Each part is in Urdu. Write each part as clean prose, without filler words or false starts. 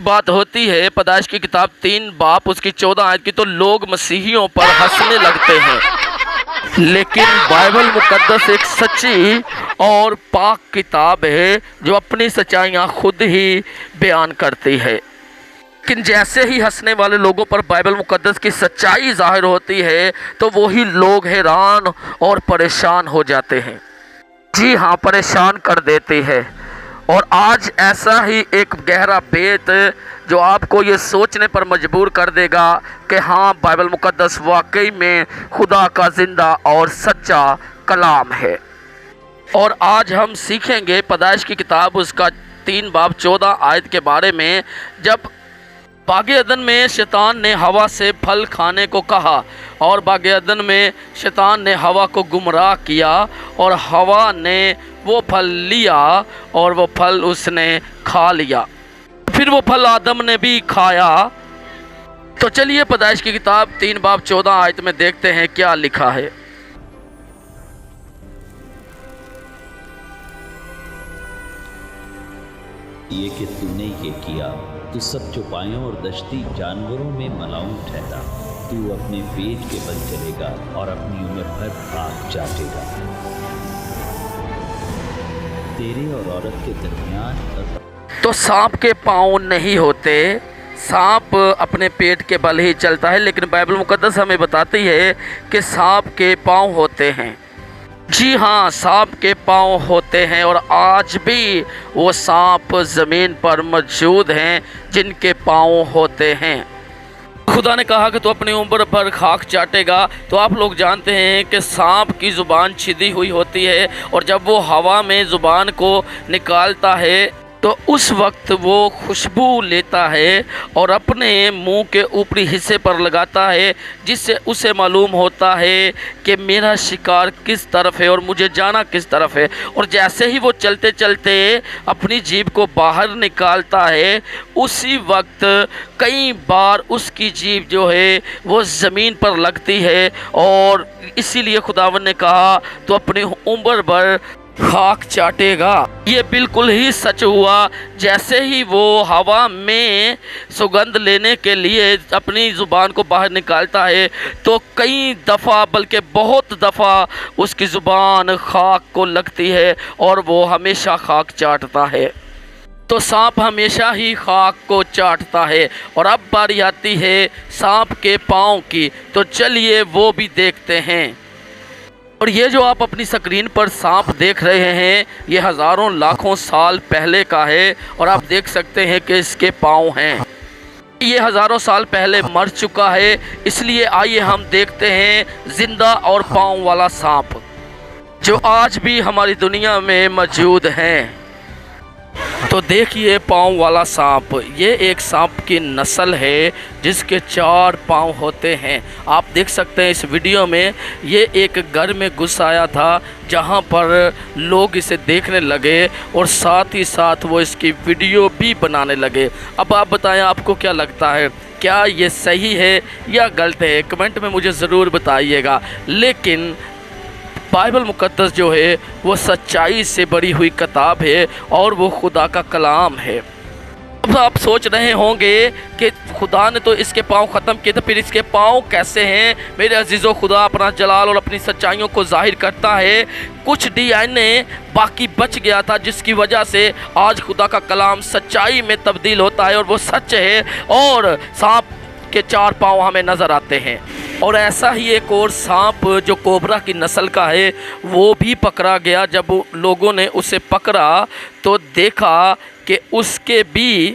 بات ہوتی ہے پیدائش کی کتاب 3 باب اس کی 14 آیت کی، تو لوگ مسیحیوں پر ہنسنے لگتے ہیں، لیکن بائبل مقدس ایک سچی اور پاک کتاب ہے جو اپنی سچائیاں خود ہی بیان کرتی ہے۔ لیکن جیسے ہی ہنسنے والے لوگوں پر بائبل مقدس کی سچائی ظاہر ہوتی ہے تو وہی لوگ حیران اور پریشان ہو جاتے ہیں۔ جی ہاں، پریشان کر دیتی ہے۔ اور آج ایسا ہی ایک گہرا بیت جو آپ کو یہ سوچنے پر مجبور کر دے گا کہ ہاں، بائبل مقدس واقعی میں خدا کا زندہ اور سچا کلام ہے۔ اور آج ہم سیکھیں گے پیدائش کی کتاب اس کا 3 باب 14 آیت کے بارے میں، جب باغ عدن میں شیطان نے ہوا سے پھل کھانے کو کہا، اور باغ عدن میں شیطان نے ہوا کو گمراہ کیا، اور ہوا نے وہ پھل لیا اور وہ پھل اس نے کھا لیا، پھر وہ پھل آدم نے بھی کھایا۔ تو چلیے پیدائش کی کتاب 3 باب 14 آیت میں دیکھتے ہیں کیا لکھا ہے۔ یہ کہ تو نے یہ کیا، تو سب چوپایوں اور دشتی جانوروں میں ملاؤں ٹھہرا، تو اپنے پیٹ کے بل چلے گا اور اپنی عمر بھر خاک چاٹے گا۔ تیرے اور عورت کے درمیان تو سانپ کے پاؤں نہیں ہوتے، سانپ اپنے پیٹ کے بل ہی چلتا ہے، لیکن بائبل مقدس ہمیں بتاتی ہے کہ سانپ کے پاؤں ہوتے ہیں۔ جی ہاں، سانپ کے پاؤں ہوتے ہیں، اور آج بھی وہ سانپ زمین پر موجود ہیں جن کے پاؤں ہوتے ہیں۔ خدا نے کہا کہ تو اپنی عمر پر خاک چاٹے گا، تو آپ لوگ جانتے ہیں کہ سانپ کی زبان چھدی ہوئی ہوتی ہے، اور جب وہ ہوا میں زبان کو نکالتا ہے تو اس وقت وہ خوشبو لیتا ہے اور اپنے منہ کے اوپری حصے پر لگاتا ہے، جس سے اسے معلوم ہوتا ہے کہ میرا شکار کس طرف ہے اور مجھے جانا کس طرف ہے۔ اور جیسے ہی وہ چلتے چلتے اپنی جیب کو باہر نکالتا ہے، اسی وقت کئی بار اس کی جیب جو ہے وہ زمین پر لگتی ہے، اور اسی لیے خداوند نے کہا تو اپنی عمر بھر خاک چاٹے گا۔ یہ بالکل ہی سچ ہوا، جیسے ہی وہ ہوا میں سگندھ لینے کے لیے اپنی زبان کو باہر نکالتا ہے تو کئی دفعہ بلکہ بہت دفعہ اس کی زبان خاک کو لگتی ہے اور وہ ہمیشہ خاک چاٹتا ہے۔ تو سانپ ہمیشہ ہی خاک کو چاٹتا ہے، اور اب باری آتی ہے سانپ کے پاؤں کی، تو چلیے وہ بھی دیکھتے ہیں۔ اور یہ جو آپ اپنی سکرین پر سانپ دیکھ رہے ہیں، یہ ہزاروں لاکھوں سال پہلے کا ہے، اور آپ دیکھ سکتے ہیں کہ اس کے پاؤں ہیں۔ یہ ہزاروں سال پہلے مر چکا ہے، اس لیے آئیے ہم دیکھتے ہیں زندہ اور پاؤں والا سانپ جو آج بھی ہماری دنیا میں موجود ہیں۔ تو دیکھیے پاؤں والا سانپ، یہ ایک سانپ کی نسل ہے جس کے 4 پاؤں ہوتے ہیں۔ آپ دیکھ سکتے ہیں اس ویڈیو میں، یہ ایک گھر میں گھس آیا تھا جہاں پر لوگ اسے دیکھنے لگے، اور ساتھ ہی ساتھ وہ اس کی ویڈیو بھی بنانے لگے۔ اب آپ بتائیں آپ کو کیا لگتا ہے، کیا یہ صحیح ہے یا غلط ہے؟ کمنٹ میں مجھے ضرور بتائیے گا۔ لیکن بائبل مقدس جو ہے وہ سچائی سے بھری ہوئی کتاب ہے، اور وہ خدا کا کلام ہے۔ اب آپ سوچ رہے ہوں گے کہ خدا نے تو اس کے پاؤں ختم کیے تھے، پھر اس کے پاؤں کیسے ہیں؟ میرے عزیزو، خدا اپنا جلال اور اپنی سچائیوں کو ظاہر کرتا ہے۔ کچھ DNA باقی بچ گیا تھا، جس کی وجہ سے آج خدا کا کلام سچائی میں تبدیل ہوتا ہے، اور وہ سچ ہے، اور سانپ کے 4 پاؤں ہمیں نظر آتے ہیں۔ اور ایسا ہی ایک اور سانپ جو کوبرا کی نسل کا ہے، وہ بھی پکڑا گیا۔ جب لوگوں نے اسے پکڑا تو دیکھا کہ اس کے بھی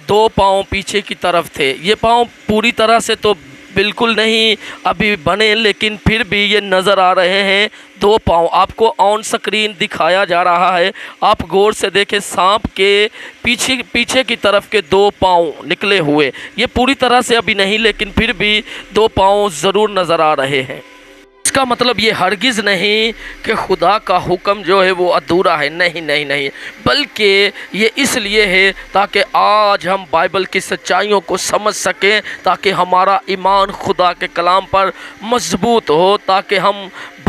2 پاؤں پیچھے کی طرف تھے۔ یہ پاؤں پوری طرح سے تو بالکل نہیں ابھی بنے، لیکن پھر بھی یہ نظر آ رہے ہیں 2 پاؤں۔ آپ کو آن سکرین دکھایا جا رہا ہے، آپ غور سے دیکھیں، سانپ کے پیچھے کی طرف کے 2 پاؤں نکلے ہوئے۔ یہ پوری طرح سے ابھی نہیں، لیکن پھر بھی 2 پاؤں ضرور نظر آ رہے ہیں۔ اس کا مطلب یہ ہرگز نہیں کہ خدا کا حکم جو ہے وہ ادھورا ہے، نہیں، بلکہ یہ اس لیے ہے تاکہ آج ہم بائبل کی سچائیوں کو سمجھ سکیں، تاکہ ہمارا ایمان خدا کے کلام پر مضبوط ہو، تاکہ ہم